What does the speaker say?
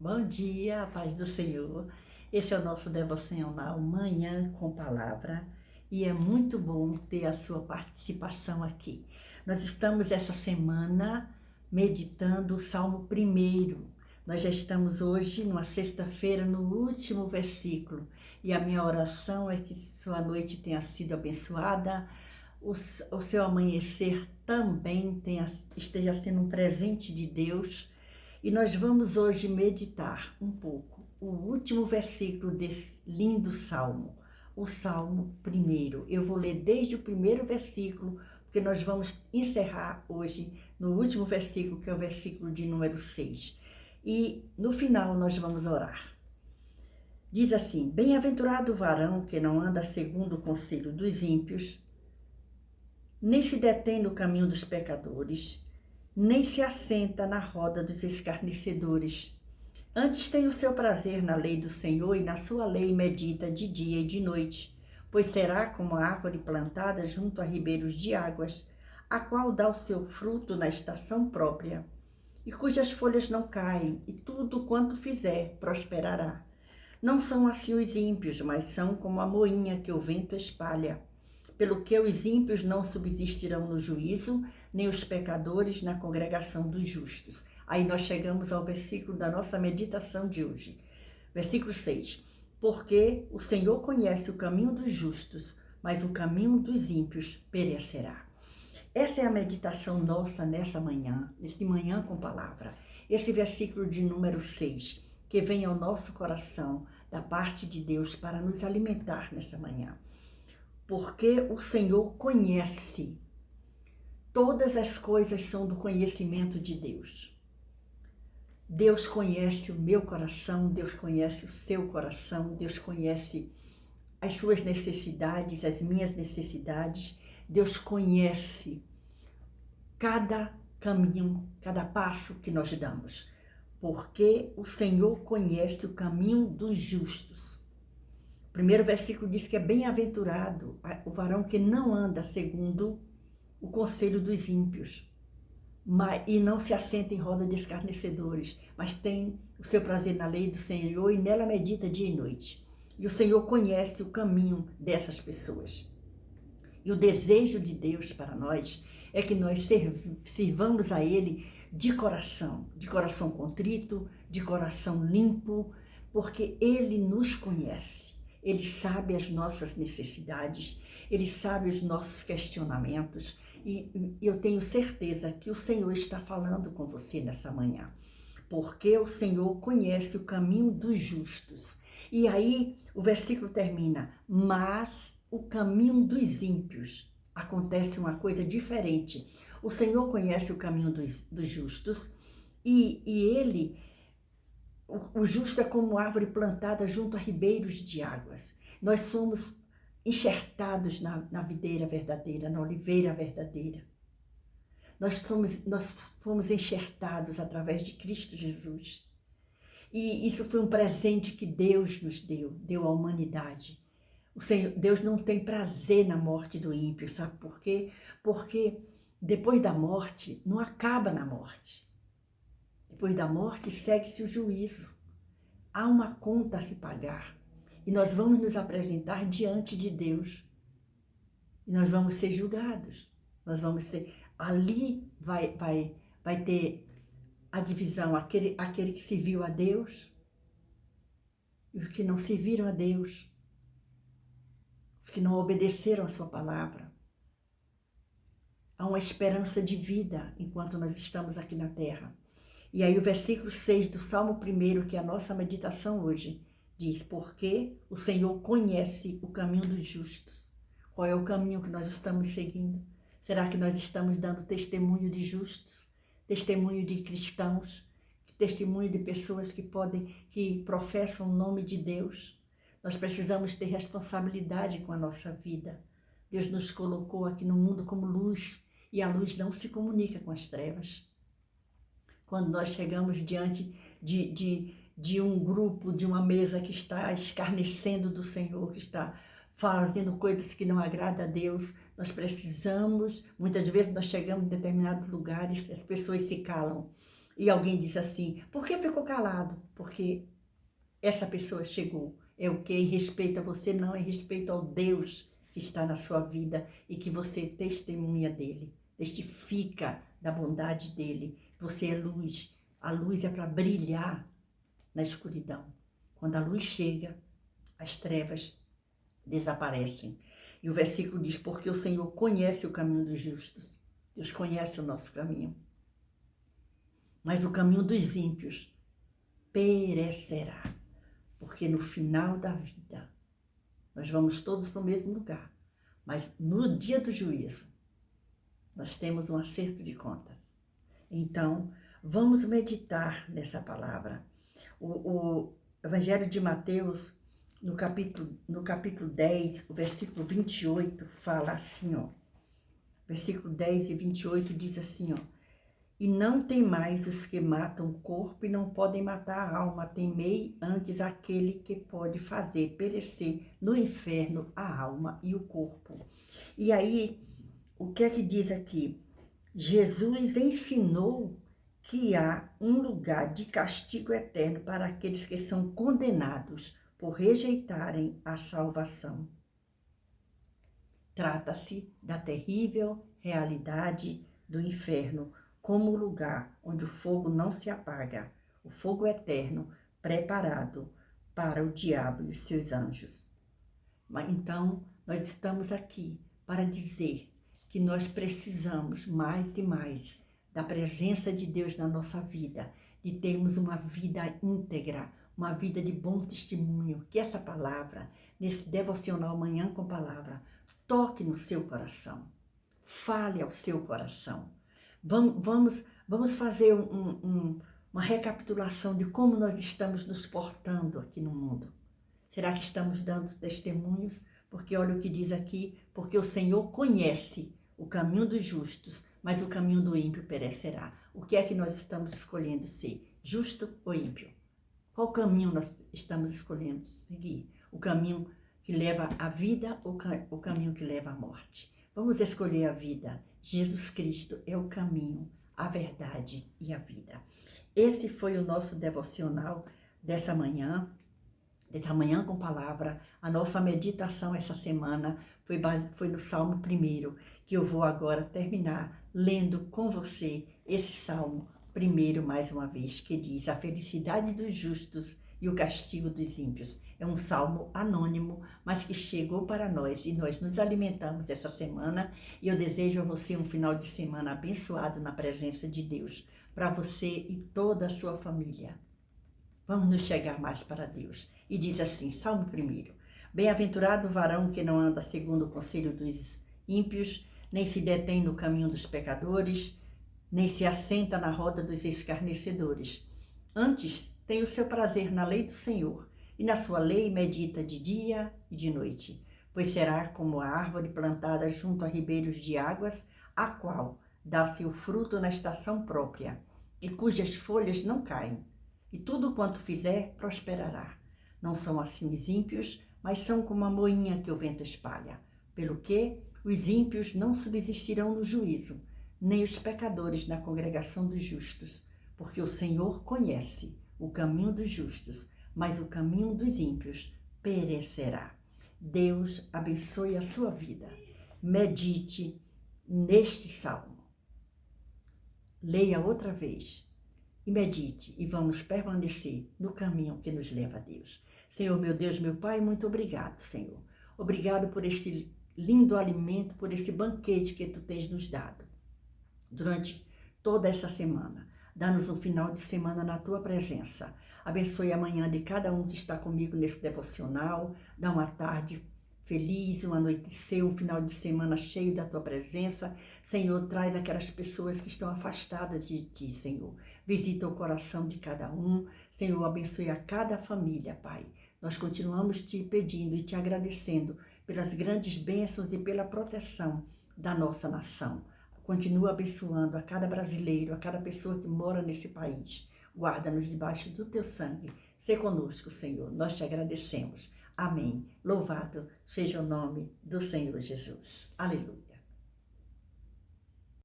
Bom dia, a paz do Senhor. Esse é o nosso devocional Manhã com Palavra e é muito bom ter a sua participação aqui. Nós estamos essa semana meditando o Salmo 1. Nós já estamos hoje, numa sexta-feira, no último versículo e a minha oração é que sua noite tenha sido abençoada, o seu amanhecer também esteja sendo um presente de Deus. E nós vamos hoje meditar um pouco o último versículo desse lindo salmo, o Salmo 1. Eu vou ler desde o primeiro versículo, porque nós vamos encerrar hoje no último versículo, que é o versículo de número 6. E no final nós vamos orar. Diz assim: Bem-aventurado o varão que não anda segundo o conselho dos ímpios, nem se detém no caminho dos pecadores, nem se assenta na roda dos escarnecedores. Antes tem o seu prazer na lei do Senhor, e na sua lei medita de dia e de noite. Pois será como a árvore plantada junto a ribeiros de águas, a qual dá o seu fruto na estação própria, e cujas folhas não caem, e tudo quanto fizer prosperará. Não são assim os ímpios, mas são como a moinha que o vento espalha. Pelo que os ímpios não subsistirão no juízo, nem os pecadores na congregação dos justos. Aí nós chegamos ao versículo da nossa meditação de hoje. Versículo 6. Porque o Senhor conhece o caminho dos justos, mas o caminho dos ímpios perecerá. Essa é a meditação nossa nessa manhã, nesse Manhã com Palavra. Esse versículo de número 6, que vem ao nosso coração da parte de Deus para nos alimentar nessa manhã. Porque o Senhor conhece. Todas as coisas são do conhecimento de Deus. Deus conhece o meu coração, Deus conhece o seu coração, Deus conhece as suas necessidades, as minhas necessidades. Deus conhece cada caminho, cada passo que nós damos. Porque o Senhor conhece o caminho dos justos. O primeiro versículo diz que é bem-aventurado o varão que não anda segundo o conselho dos ímpios, e não se assenta em roda de escarnecedores, mas tem o seu prazer na lei do Senhor e nela medita dia e noite. E o Senhor conhece o caminho dessas pessoas. E o desejo de Deus para nós é que nós sirvamos a Ele de coração contrito, de coração limpo, porque Ele nos conhece. Ele sabe as nossas necessidades, Ele sabe os nossos questionamentos e eu tenho certeza que o Senhor está falando com você nessa manhã, porque o Senhor conhece o caminho dos justos. E aí o versículo termina, mas o caminho dos ímpios, acontece uma coisa diferente. O Senhor conhece o caminho dos justos e Ele... O justo é como árvore plantada junto a ribeiros de águas. Nós somos enxertados na videira verdadeira, na oliveira verdadeira. Nós fomos enxertados através de Cristo Jesus. E isso foi um presente que Deus nos deu à humanidade. Deus não tem prazer na morte do ímpio, sabe por quê? Porque depois da morte, não acaba na morte. Depois da morte, segue-se o juízo. Há uma conta a se pagar. E nós vamos nos apresentar diante de Deus. E nós vamos ser julgados. Ali vai ter a divisão, aquele que se viu a Deus e os que não se viram a Deus. Os que não obedeceram a sua palavra. Há uma esperança de vida enquanto nós estamos aqui na terra. E aí o versículo 6 do Salmo 1, que é a nossa meditação hoje, diz, porque o Senhor conhece o caminho dos justos. Qual é o caminho que nós estamos seguindo? Será que nós estamos dando testemunho de justos? Testemunho de cristãos? Testemunho de pessoas que professam o nome de Deus? Nós precisamos ter responsabilidade com a nossa vida. Deus nos colocou aqui no mundo como luz, e a luz não se comunica com as trevas. Quando nós chegamos diante de um grupo, de uma mesa que está escarnecendo do Senhor, que está fazendo coisas que não agradam a Deus, nós precisamos, muitas vezes nós chegamos em determinados lugares, as pessoas se calam. E alguém diz assim, por que ficou calado? Porque essa pessoa chegou. É o que? Em respeito a você, não, em respeito ao Deus que está na sua vida e que você testemunha dele, testifica da bondade dele. Você é luz. A luz é para brilhar na escuridão. Quando a luz chega, as trevas desaparecem. E o versículo diz, porque o Senhor conhece o caminho dos justos. Deus conhece o nosso caminho. Mas o caminho dos ímpios perecerá. Porque no final da vida, nós vamos todos para o mesmo lugar. Mas no dia do juízo, nós temos um acerto de contas. Então, vamos meditar nessa palavra. O Evangelho de Mateus, no capítulo 10, o versículo 28, fala assim, ó. Versículo 10 e 28 diz assim, ó. E não temais os que matam o corpo e não podem matar a alma, temei antes aquele que pode fazer perecer no inferno a alma e o corpo. E aí, o que é que diz aqui? Jesus ensinou que há um lugar de castigo eterno para aqueles que são condenados por rejeitarem a salvação. Trata-se da terrível realidade do inferno, como lugar onde o fogo não se apaga, o fogo eterno preparado para o diabo e os seus anjos. Mas então, nós estamos aqui para dizer que nós precisamos mais e mais da presença de Deus na nossa vida, de termos uma vida íntegra, uma vida de bom testemunho, que essa palavra, nesse devocional Manhã com Palavra, toque no seu coração, fale ao seu coração. Vamos fazer uma recapitulação de como nós estamos nos portando aqui no mundo. Será que estamos dando testemunhos? Porque olha o que diz aqui, porque o Senhor conhece o caminho dos justos, mas o caminho do ímpio perecerá. O que é que nós estamos escolhendo ser? Justo ou ímpio? Qual caminho nós estamos escolhendo seguir? O caminho que leva à vida ou o caminho que leva à morte? Vamos escolher a vida. Jesus Cristo é o caminho, a verdade e a vida. Esse foi o nosso devocional dessa manhã com palavra. A nossa meditação essa semana foi no Salmo 1, que eu vou agora terminar lendo com você esse Salmo 1 mais uma vez, que diz: a felicidade dos justos e o castigo dos ímpios. É um salmo anônimo, mas que chegou para nós e nós nos alimentamos essa semana. E eu desejo a você um final de semana abençoado na presença de Deus, para você e toda a sua família. Vamos nos chegar mais para Deus. E diz assim, Salmo 1. Bem-aventurado o varão que não anda segundo o conselho dos ímpios, nem se detém no caminho dos pecadores, nem se assenta na roda dos escarnecedores. Antes, tem o seu prazer na lei do Senhor, e na sua lei medita de dia e de noite. Pois será como a árvore plantada junto a ribeiros de águas, a qual dá seu fruto na estação própria, e cujas folhas não caem. E tudo quanto fizer prosperará. Não são assim os ímpios, mas são como a moinha que o vento espalha. Pelo que os ímpios não subsistirão no juízo, nem os pecadores na congregação dos justos, porque o Senhor conhece o caminho dos justos, mas o caminho dos ímpios perecerá. Deus abençoe a sua vida. Medite neste salmo. Leia outra vez e medite, e vamos permanecer no caminho que nos leva a Deus. Senhor, meu Deus, meu Pai, muito obrigado, Senhor. Obrigado por este lindo alimento, por esse banquete que Tu tens nos dado durante toda essa semana. Dá-nos um final de semana na Tua presença. Abençoe a manhã de cada um que está comigo nesse devocional. Dá uma tarde feliz, uma noite seu, um final de semana cheio da Tua presença. Senhor, traz aquelas pessoas que estão afastadas de Ti, Senhor. Visita o coração de cada um. Senhor, abençoe a cada família, Pai. Nós continuamos Te pedindo e Te agradecendo pelas grandes bênçãos e pela proteção da nossa nação. Continua abençoando a cada brasileiro, a cada pessoa que mora nesse país. Guarda-nos debaixo do Teu sangue. Sê conosco, Senhor. Nós Te agradecemos. Amém. Louvado seja o nome do Senhor Jesus. Aleluia.